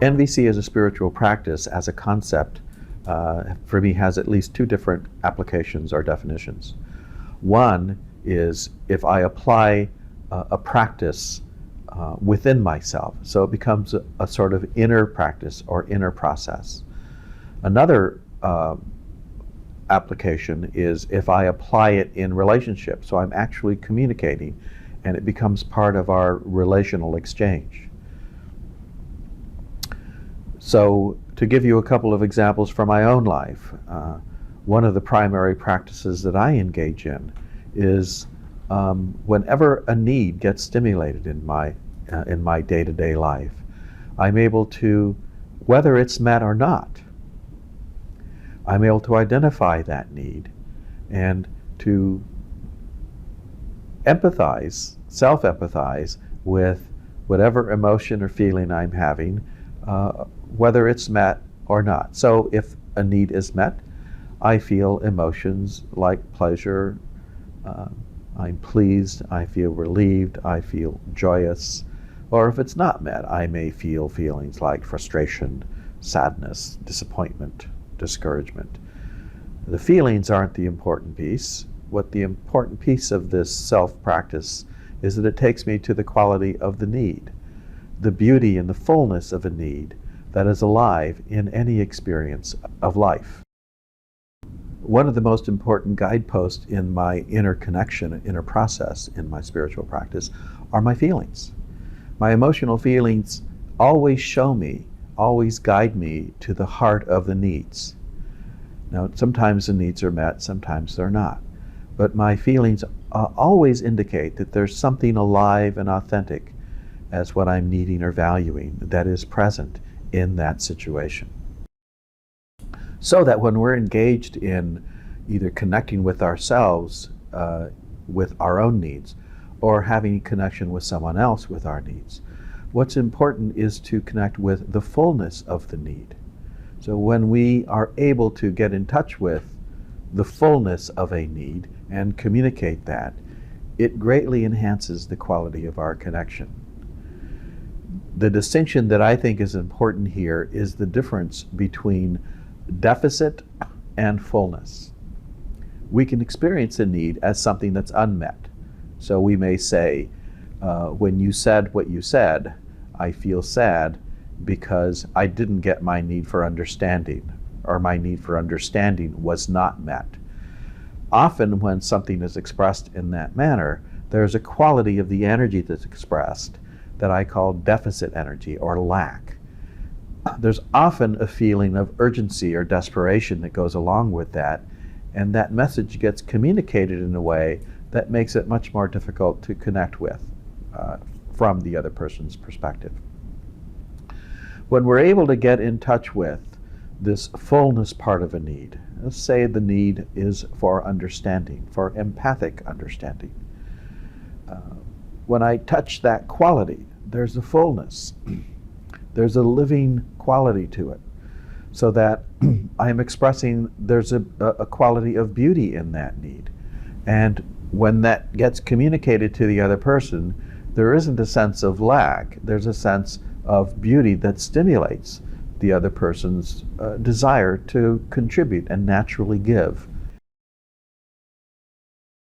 NVC as a spiritual practice, as a concept, for me has at least two different applications or definitions. One is if I apply a practice within myself, so it becomes a sort of inner practice or inner process. Another application is if I apply it in relationship, so I'm actually communicating and it becomes part of our relational exchange. So to give you a couple of examples from my own life, one of the primary practices that I engage in is whenever a need gets stimulated in my day-to-day life, I'm able to, whether it's met or not, I'm able to identify that need and to empathize, self-empathize with whatever emotion or feeling I'm having, whether it's met or not. So if a need is met, I feel emotions like pleasure, I'm pleased, I feel relieved, I feel joyous. Or if it's not met, I may feel feelings like frustration, sadness, disappointment, discouragement. The feelings aren't the important piece. What the important piece of this self-practice is that it takes me to the quality of the need, the beauty and the fullness of a need that is alive in any experience of life. One of the most important guideposts in my inner connection, inner process in my spiritual practice are my feelings. My emotional feelings always show me, always guide me to the heart of the needs. Now, sometimes the needs are met, sometimes they're not. But my feelings always indicate that there's something alive and authentic as what I'm needing or valuing that is present in that situation. So that when we're engaged in either connecting with ourselves with our own needs or having connection with someone else with our needs, what's important is to connect with the fullness of the need. So when we are able to get in touch with the fullness of a need and communicate that, it greatly enhances the quality of our connection. The distinction that I think is important here is the difference between deficit and fullness. We can experience a need as something that's unmet. So we may say, when you said what you said, I feel sad because I didn't get my need for understanding, or my need for understanding was not met. Often when something is expressed in that manner, there's a quality of the energy that's expressed that I call deficit energy or lack. There's often a feeling of urgency or desperation that goes along with that, and that message gets communicated in a way that makes it much more difficult to connect with from the other person's perspective. When we're able to get in touch with this fullness part of a need, let's say the need is for understanding, for empathic understanding. When I touch that quality, there's a fullness. There's a living quality to it, so that I am expressing there's a quality of beauty in that need. And when that gets communicated to the other person, there isn't a sense of lack. There's a sense of beauty that stimulates the other person's desire to contribute and naturally give